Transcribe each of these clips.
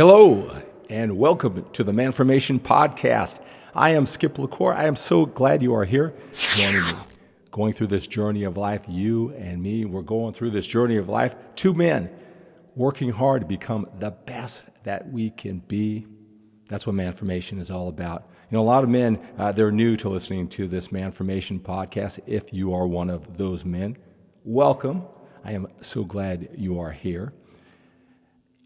Hello, and welcome to the Manformation Podcast. I am Skip LaCour. I am so glad you are here joining me. Going through this journey of life, you and me, we're going through this journey of life, two men working hard to become the best that we can be. That's what Manformation is all about. You know, a lot of men, they're new to listening to this Manformation Podcast. If you are one of those men, welcome. I am so glad you are here.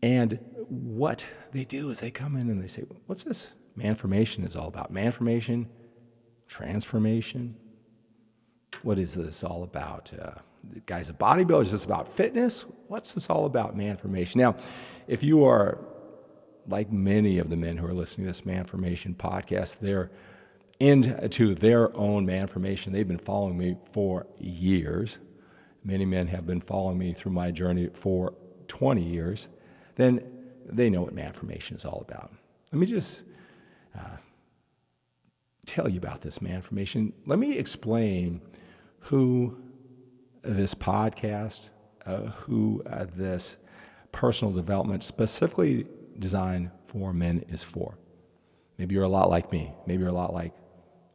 And what they do is they come in and they say, what's this Manformation is all about? Manformation, transformation. What is this all about? The guy's a bodybuilder. Is this about fitness? What's this all about, Manformation? Now, if you are like many of the men who are listening to this Manformation podcast, they're into their own Manformation. They've been following me for years. Many men have been following me through my journey for 20 years. Then they know what Manformation is all about. Let me just tell you about this Manformation. Let me explain who this podcast, who this personal development specifically designed for men is for. Maybe you're a lot like me. Maybe you're a lot like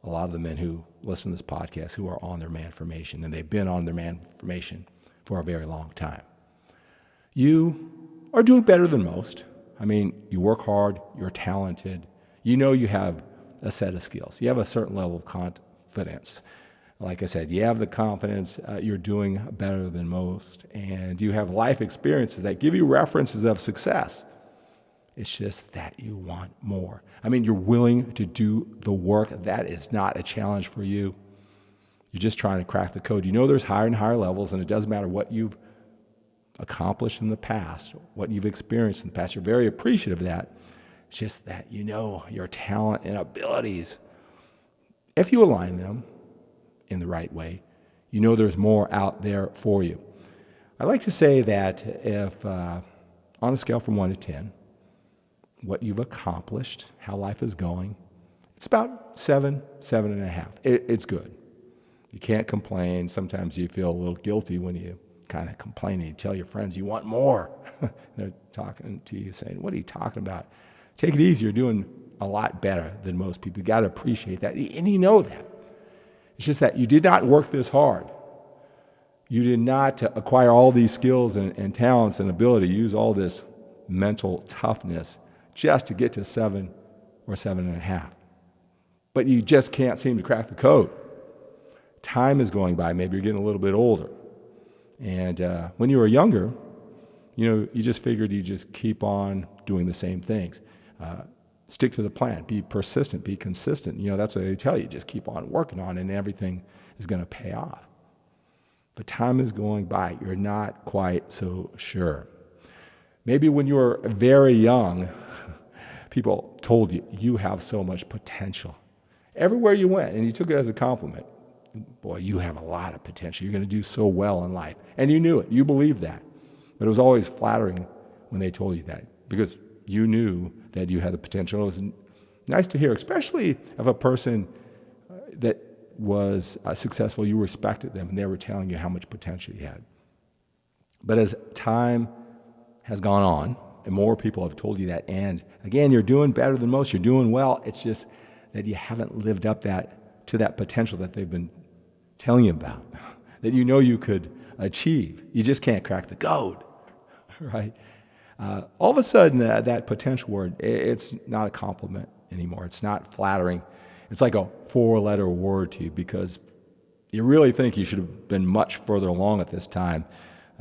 a lot of the men who listen to this podcast who are on their Manformation, and they've been on their Manformation for a very long time. You are doing better than most. I mean, you work hard, you're talented, you know you have a set of skills. You have a certain level of confidence. Like I said, you have the confidence, you're doing better than most, and you have life experiences that give you references of success. It's just that you want more. I mean, you're willing to do the work. That is not a challenge for you. You're just trying to crack the code. You know there's higher and higher levels, and it doesn't matter what you've accomplished in the past, what you've experienced in the past. You're very appreciative of that. It's just that you know your talent and abilities, if you align them in the right way, you know there's more out there for you. I like to say that if, on a scale from 1 to 10, what you've accomplished, how life is going, it's about 7, 7.5. It's good. You can't complain. Sometimes you feel a little guilty when you kind of complaining. You tell your friends you want more. They're talking to you saying, what are you talking about? Take it easy. You're doing a lot better than most people. You got to appreciate that. And you know that. It's just that you did not work this hard. You did not acquire all these skills and talents and ability, use all this mental toughness just to get to 7 or 7.5. But you just can't seem to crack the code. Time is going by. Maybe you're getting a little bit older. And when you were younger, you just figured you just keep on doing the same things. Stick to the plan. Be persistent. Be consistent. That's what they tell you. Just keep on working on it, and everything is going to pay off. But time is going by. You're not quite so sure. Maybe when you were very young, people told you, you have so much potential. Everywhere you went, and you took it as a compliment. Boy, you have a lot of potential. You're going to do so well in life. And you knew it. You believed that. But it was always flattering when they told you that because you knew that you had the potential. It was nice to hear, especially of a person that was successful. You respected them, and they were telling you how much potential you had. But as time has gone on, and more people have told you that, and again, you're doing better than most. You're doing well. It's just that you haven't lived up to that potential that they've been telling you about, that you know you could achieve. You just can't crack the code, right? All of a sudden, that potential word, it's not a compliment anymore. It's not flattering. It's like a 4-letter word to you because you really think you should have been much further along at this time.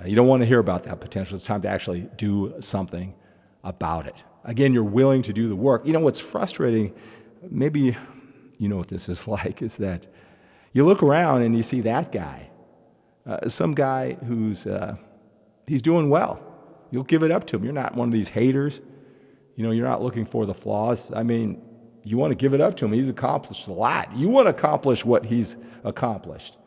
You don't want to hear about that potential. It's time to actually do something about it. Again, you're willing to do the work. What's frustrating, maybe you know what this is like, is that you look around and you see that guy, some guy who's he's doing well. You'll give it up to him. You're not one of these haters. You're not looking for the flaws. I mean, you want to give it up to him. He's accomplished a lot. You want to accomplish what he's accomplished.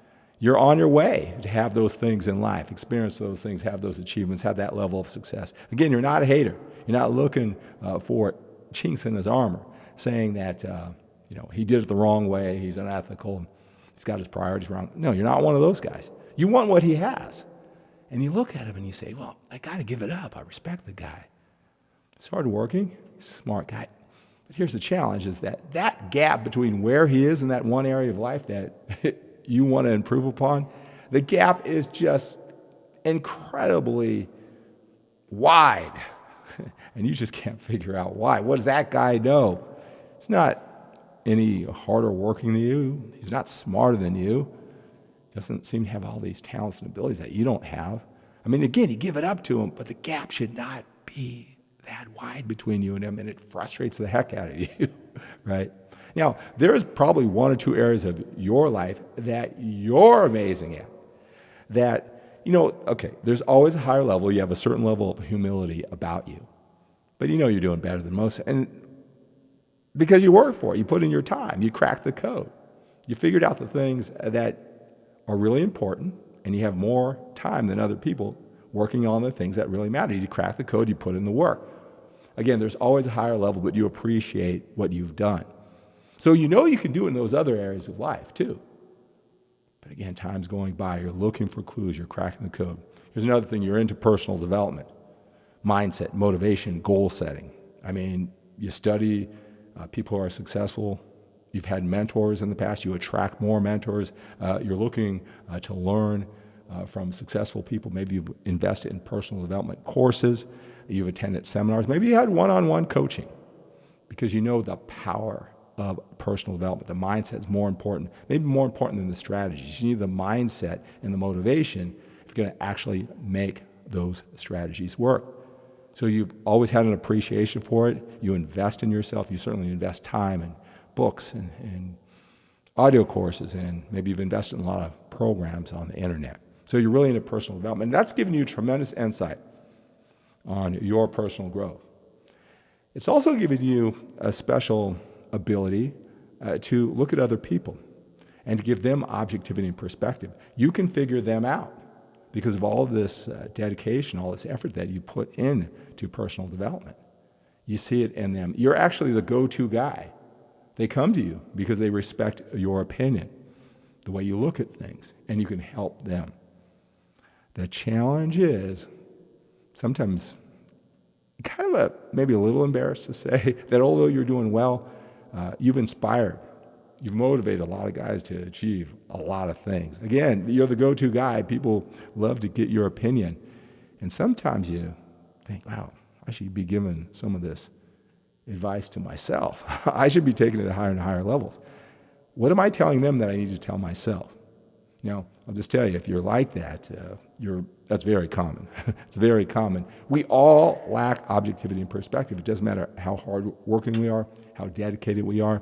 You're on your way to have those things in life, experience those things, have those achievements, have that level of success. Again, you're not a hater. You're not looking for chinks in his armor, saying that he did it the wrong way, he's unethical, he's got his priorities wrong. No, you're not one of those guys. You want what he has. And you look at him and you say, well, I got to give it up. I respect the guy. He's hardworking, smart guy. But here's the challenge is that gap between where he is in that one area of life that you want to improve upon, the gap is just incredibly wide. And you just can't figure out why. What does that guy know? He's not any harder working than you. He's not smarter than you. Doesn't seem to have all these talents and abilities that you don't have. I mean, again, you give it up to him, but the gap should not be that wide between you and him, and it frustrates the heck out of you, right? Now, there's probably one or two areas of your life that you're amazing at. That, okay, there's always a higher level. You have a certain level of humility about you. But you're doing better than most. And because you work for it, you put in your time, you cracked the code. You figured out the things that are really important, and you have more time than other people working on the things that really matter. You crack the code, you put in the work. Again, there's always a higher level, but you appreciate what you've done. So you can do it in those other areas of life too. But again, time's going by, you're looking for clues, you're cracking the code. Here's another thing, you're into personal development, mindset, motivation, goal setting. I mean, you study people who are successful. You've had mentors in the past. You attract more mentors. You're looking to learn from successful people. Maybe you've invested in personal development courses. You've attended seminars. Maybe you had one-on-one coaching because you know the power of personal development. The mindset is more important, maybe more important than the strategies. You need the mindset and the motivation if you're going to actually make those strategies work. So you've always had an appreciation for it. You invest in yourself. You certainly invest time in books and audio courses, and maybe you've invested in a lot of programs on the internet. So you're really into personal development. And that's given you tremendous insight on your personal growth. It's also given you a special ability to look at other people and to give them objectivity and perspective. You can figure them out because of all this dedication, all this effort that you put into personal development. You see it in them. You're actually the go-to guy. They come to you because they respect your opinion, the way you look at things, and you can help them. The challenge is sometimes kind of maybe a little embarrassed to say that although you're doing well, you've inspired, you've motivated a lot of guys to achieve a lot of things. Again, you're the go-to guy. People love to get your opinion. And sometimes you think, wow, I should be giving some of this advice to myself. I should be taking it to higher and higher levels. What am I telling them that I need to tell myself? I'll just tell you, if you're like that, that's very common. It's very common. We all lack objectivity and perspective. It doesn't matter how hardworking we are, how dedicated we are.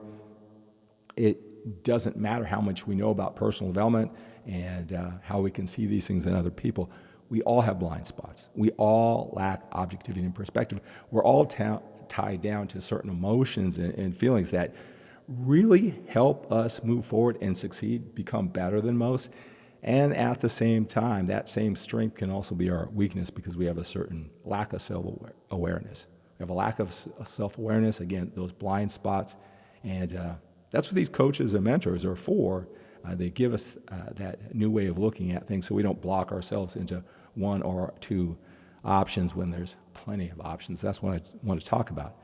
It doesn't matter how much we know about personal development and how we can see these things in other people. We all have blind spots. We all lack objectivity and perspective. We're all tied down to certain emotions and feelings that really help us move forward and succeed, become better than most. And at the same time, that same strength can also be our weakness because we have a certain lack of self-awareness. We have a lack of self-awareness, again, those blind spots. And that's what these coaches and mentors are for. They give us that new way of looking at things so we don't block ourselves into one or two options when there's plenty of options. That's what I want to talk about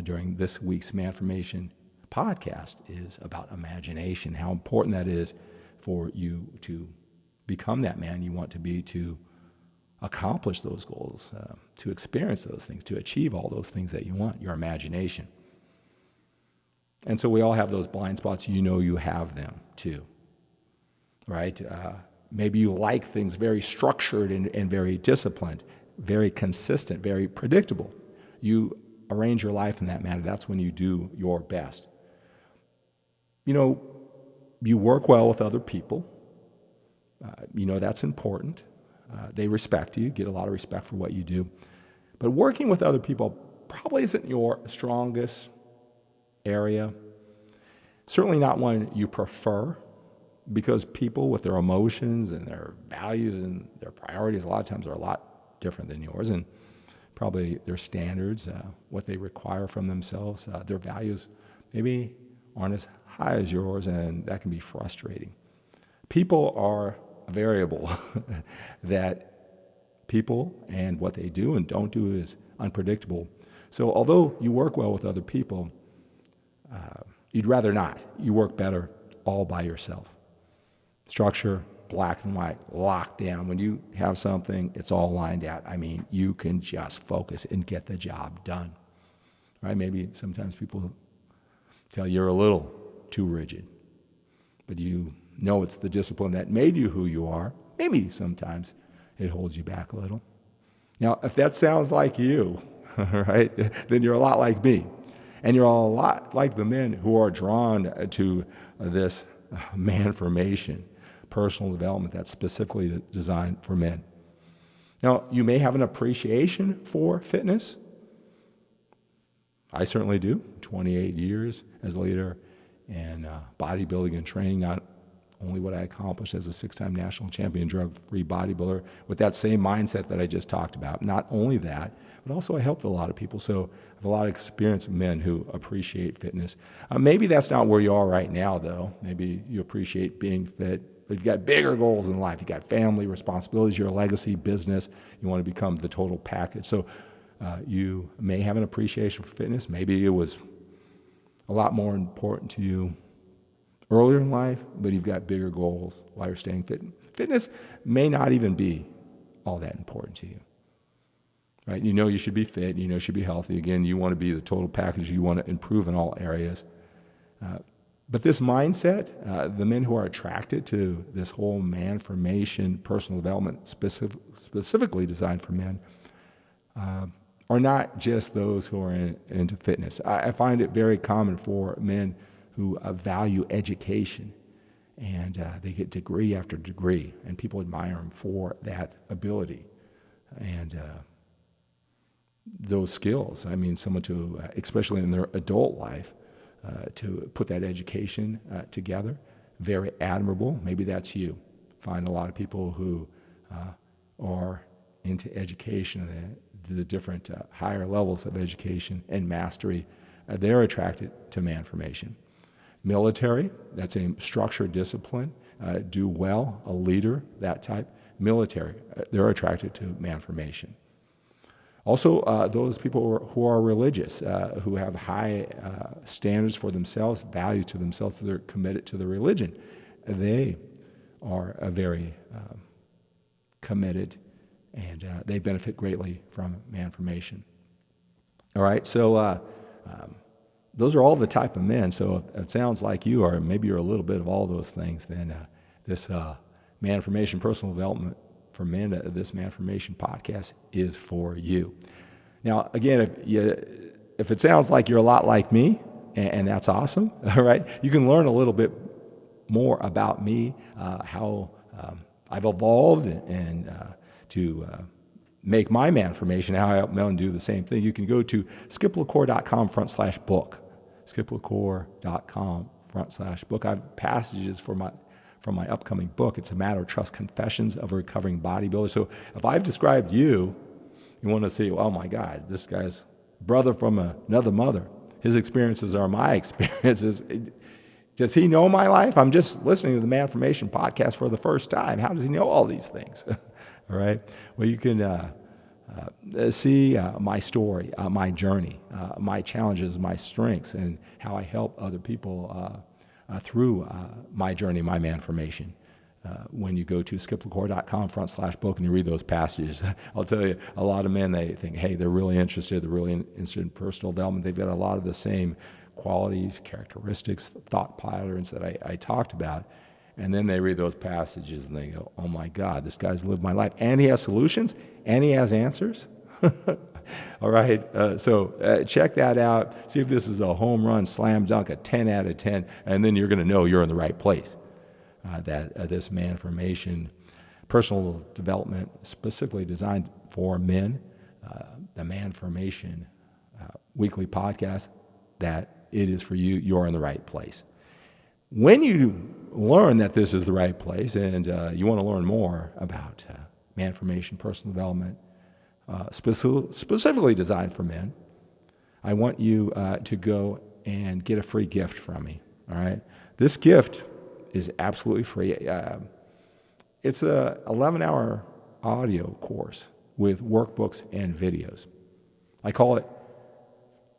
during this week's Manformation podcast is about imagination, how important that is for you to become that man you want to be, to accomplish those goals, to experience those things, to achieve all those things that you want, your imagination. And so we all have those blind spots. You have them too, right? Maybe you like things very structured and very disciplined, very consistent, very predictable. You arrange your life in that manner. That's when you do your best. You work well with other people. That's important. They respect you, get a lot of respect for what you do. But working with other people probably isn't your strongest area. Certainly not one you prefer, because people with their emotions and their values and their priorities a lot of times are a lot different than yours, and probably their standards, what they require from themselves, their values maybe aren't as high as yours, and that can be frustrating. People are a variable that people and what they do and don't do is unpredictable. So although you work well with other people, you'd rather not. You work better all by yourself. Structure, black and white, locked down. When you have something, it's all lined out. I mean, you can just focus and get the job done. Right? Maybe sometimes people tell you you're a little too rigid, but you know it's the discipline that made you who you are. Maybe sometimes it holds you back a little. Now, if that sounds like you, right, then you're a lot like me. And you're a lot like the men who are drawn to this man formation, personal development that's specifically designed for men. Now, you may have an appreciation for fitness. I certainly do. 28 years as a leader in bodybuilding and training, not only what I accomplished as a 6-time national champion drug-free bodybuilder with that same mindset that I just talked about. Not only that, but also I helped a lot of people. So I have a lot of experience with men who appreciate fitness. Maybe that's not where you are right now, though. Maybe you appreciate being fit, but you've got bigger goals in life. You've got family responsibilities, your legacy, business. You want to become the total package. So you may have an appreciation for fitness. Maybe it was a lot more important to you earlier in life, but you've got bigger goals while you're staying fit. Fitness may not even be all that important to you, right? You know you should be fit. You know you should be healthy. Again, you want to be the total package. You want to improve in all areas. But this mindset, the men who are attracted to this whole man formation, personal development, specifically designed for men, are not just those who are into fitness. I find it very common for men who value education, and they get degree after degree, and people admire them for that ability and those skills. I mean, someone to, especially in their adult life, to put that education together, very admirable. Maybe that's you. Find a lot of people who are into education, the different higher levels of education and mastery. They're attracted to man formation. Military, that's a structured discipline, do well, a leader, that type. Military, they're attracted to man formation. Also, those people who are religious, who have high standards for themselves, values to themselves, so they're committed to the religion. They are very committed, and they benefit greatly from man formation. All right, so those are all the type of men. So if it sounds like you are, maybe you're a little bit of all those things, then this man formation, personal development for men, this man formation podcast is for you. Now, again, if it sounds like you're a lot like me, and that's awesome, all right, you can learn a little bit more about me, how I've evolved, and to make my man formation, how I help men do the same thing. You can go to skiplacour.com/book. skiplacour.com/book. I have passages from my upcoming book. It's A Matter of Trust, Confessions of a Recovering Bodybuilder. So if I've described you, you want to say, oh my God, this guy's brother from another mother. His experiences are my experiences. Does he know my life? I'm just listening to the Man Formation podcast for the first time. How does he know all these things? All right. Well, you can see my story, my journey, my challenges, my strengths, and how I help other people through my journey, my man formation. When you go to skiplacour.com/book and you read those passages, I'll tell you, a lot of men, they think, hey, they're really interested in personal development. They've got a lot of the same qualities, characteristics, thought patterns that I talked about. And then they read those passages and they go, oh my God, this guy's lived my life. And he has solutions and he has answers. All right, so check that out. See if this is a home run, slam dunk, a 10 out of 10, and then you're going to know you're in the right place. That this man formation, personal development specifically designed for men, the man formation weekly podcast, that it is for you, you're in the right place. When you learn that this is the right place and you want to learn more about man formation, personal development, specifically designed for men, I want you to go and get a free gift from me, all right? This gift is absolutely free. It's a 11-hour audio course with workbooks and videos. I call it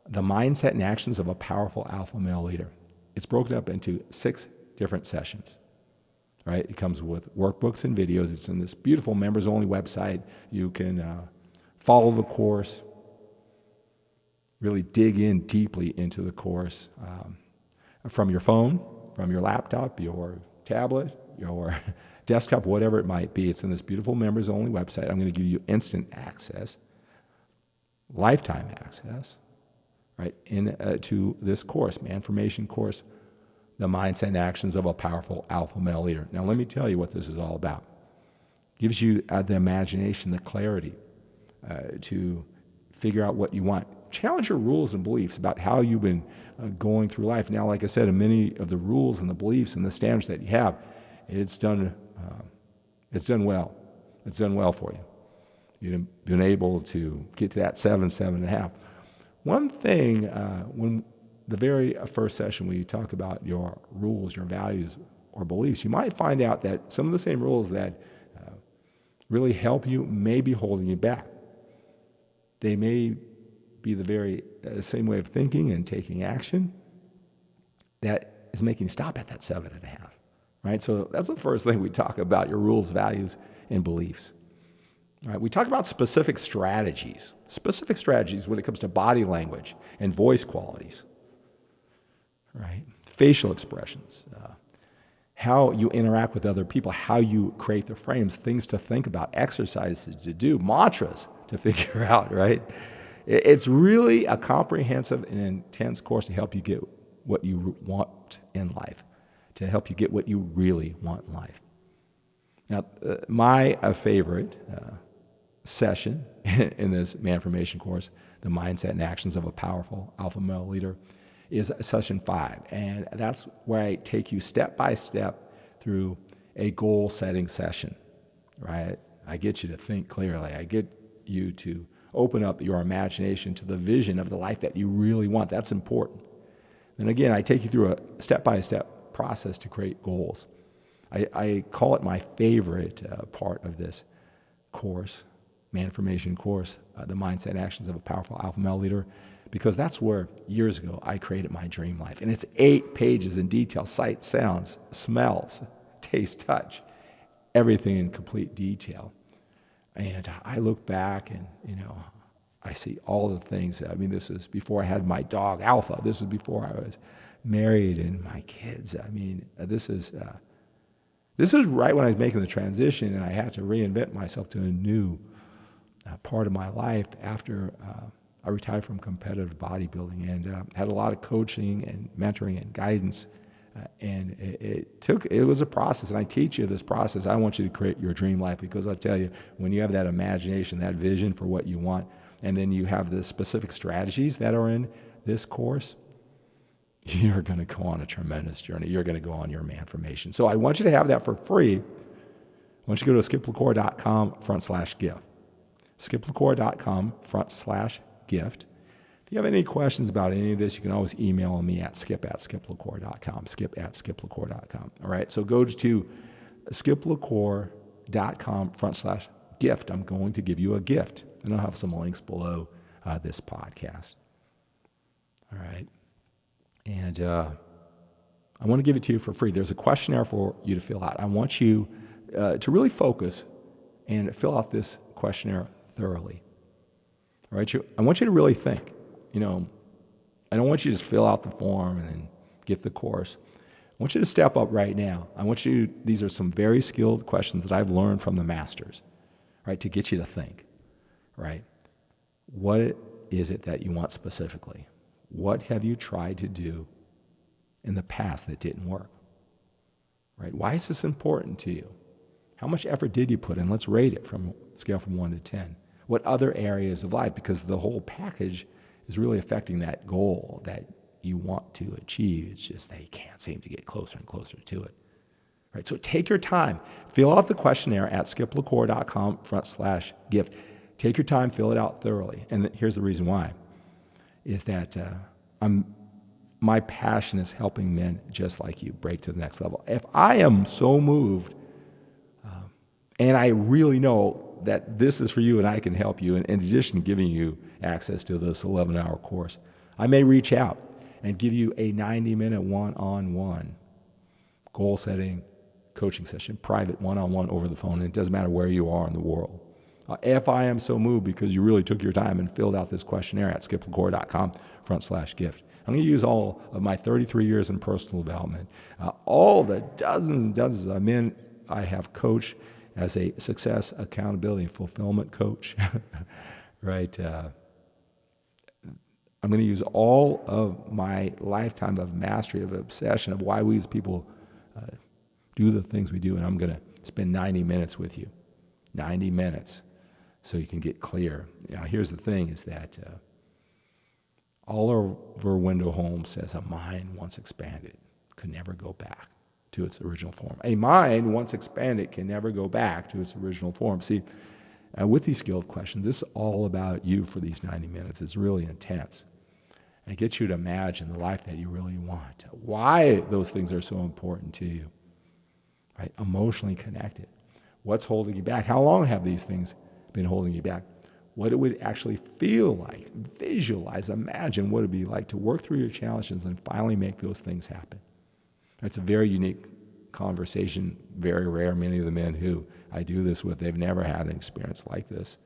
The Mindset and Actions of a Powerful Alpha Male Leader. It's broken up into 6 different sessions, right? It comes with workbooks and videos. It's in this beautiful members-only website. You can follow the course, really dig in deeply into the course from your phone, from your laptop, your tablet, your desktop, whatever it might be. It's in this beautiful members-only website. I'm going to give you instant access, lifetime access, right, to this course, Manformation course, The Mindset and Actions of a Powerful Alpha Male Leader. Now, let me tell you what this is all about. It gives you the imagination, the clarity to figure out what you want. Challenge your rules and beliefs about how you've been going through life. Now, like I said, in many of the rules and the beliefs and the standards that you have, it's done well. It's done well for you. You've been able to get to that 7.5. One thing, when the very first session where you talk about your rules, your values, or beliefs, you might find out that some of the same rules that really help you may be holding you back. They may be the very same way of thinking and taking action that is making you stop at that 7.5, right? So that's the first thing we talk about, your rules, values, and beliefs. All right, we talk about specific strategies when it comes to body language and voice qualities, right? Facial expressions, how you interact with other people, how you create the frames, things to think about, exercises to do, mantras to figure out, right? It's really a comprehensive and intense course to help you get what you want in life, to help you get what you really want in life. Now, my favorite session in this Manformation course, The Mindset and Actions of a Powerful Alpha Male Leader, is session 5. And that's where I take you step by step through a goal setting session, right? I get you to think clearly. I get you to open up your imagination to the vision of the life that you really want. That's important. And again, I take you through a step-by-step process to create goals. I call it my favorite part of this course, Manformation course, The Mindset and Actions of a Powerful Alpha Male Leader, because that's where years ago I created my dream life. And it's 8 pages in detail, sight, sounds, smells, taste, touch, everything in complete detail. And I look back and, I see all the things. I mean, this is before I had my dog, Alpha. This is before I was married and my kids. I mean, this is right when I was making the transition and I had to reinvent myself to a new part of my life after I retired from competitive bodybuilding and had a lot of coaching and mentoring and guidance. And it was a process, and I teach you this process. I want you to create your dream life because I'll tell you, when you have that imagination, that vision for what you want, and then you have the specific strategies that are in this course, you're going to go on a tremendous journey. You're going to go on your Manformation. So I want you to have that for free. I want you to go to skiplacour.com/gift. skiplacour.com/gift. If you have any questions about any of this, you can always email me at skip@skiplacour.com, skip@skiplacour.com. All right, so go to skiplacour.com/gift. I'm going to give you a gift, and I'll have some links below this podcast. All right, and I want to give it to you for free. There's a questionnaire for you to fill out. I want you to really focus and fill out this questionnaire thoroughly. All right, I want you to really think. I don't want you to just fill out the form and then get the course. I want you to step up right now. These are some very skilled questions that I've learned from the masters, right, to get you to think, right? What is it that you want specifically? What have you tried to do in the past that didn't work, right? Why is this important to you? How much effort did you put in? Let's rate it from scale from 1 to 10. What other areas of life? Because the whole package is really affecting that goal that you want to achieve. It's just that you can't seem to get closer and closer to it. Right? So take your time. Fill out the questionnaire at skiplacour.com/gift. Take your time, fill it out thoroughly. And here's the reason why, is that my passion is helping men just like you break to the next level. If I am so moved, and I really know that this is for you and I can help you, in addition to giving you access to this 11-hour course, I may reach out and give you a 90-minute one-on-one goal setting coaching session, private one-on-one over the phone, and it doesn't matter where you are in the world. If I am so moved because you really took your time and filled out this questionnaire at skiplacour.com/gift. I'm going to use all of my 33 years in personal development, all the dozens and dozens of men I have coached as a success, accountability, and fulfillment coach, right? I'm going to use all of my lifetime of mastery, of obsession, of why we as people do the things we do, and I'm going to spend 90 minutes with you. 90 minutes so you can get clear. Now, here's the thing is that Oliver Wendell Holmes says a mind once expanded could never go back to its original form. A mind once expanded can never go back to its original form. See, with these skilled questions, this is all about you for these 90 minutes. It's really intense. And it gets you to imagine the life that you really want, why those things are so important to you, right? Emotionally connected. What's holding you back? How long have these things been holding you back? What it would actually feel like, visualize, imagine what it would be like to work through your challenges and finally make those things happen. It's a very unique conversation, very rare. Many of the men who I do this with, they've never had an experience like this.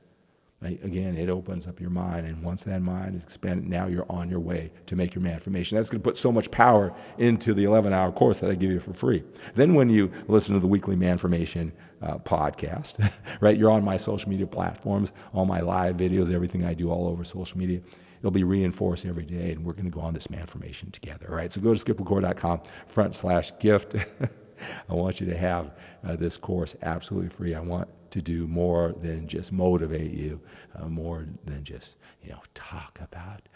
Again, it opens up your mind, and once that mind is expanded, now you're on your way to make your manformation. That's going to put so much power into the 11-hour course that I give you for free. Then when you listen to the weekly manformation podcast, right, you're on my social media platforms, all my live videos, everything I do all over social media. It'll be reinforced every day, and we're going to go on this manformation together. All right, so go to skiplacour.com/gift. I want you to have this course absolutely free. I want to do more than just motivate you, more than just talk about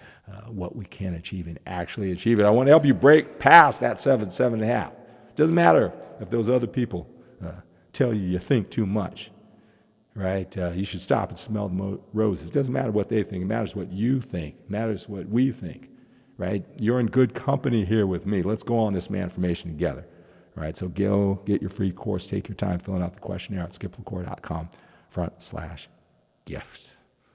what we can achieve and actually achieve it. I want to help you break past that 7.5. Doesn't matter if those other people tell you think too much, right? You should stop and smell the roses. It doesn't matter what they think. It matters what you think. It matters what we think, right? You're in good company here with me. Let's go on this manformation together. All right, so go get your free course. Take your time filling out the questionnaire at skiplacour.com/gift.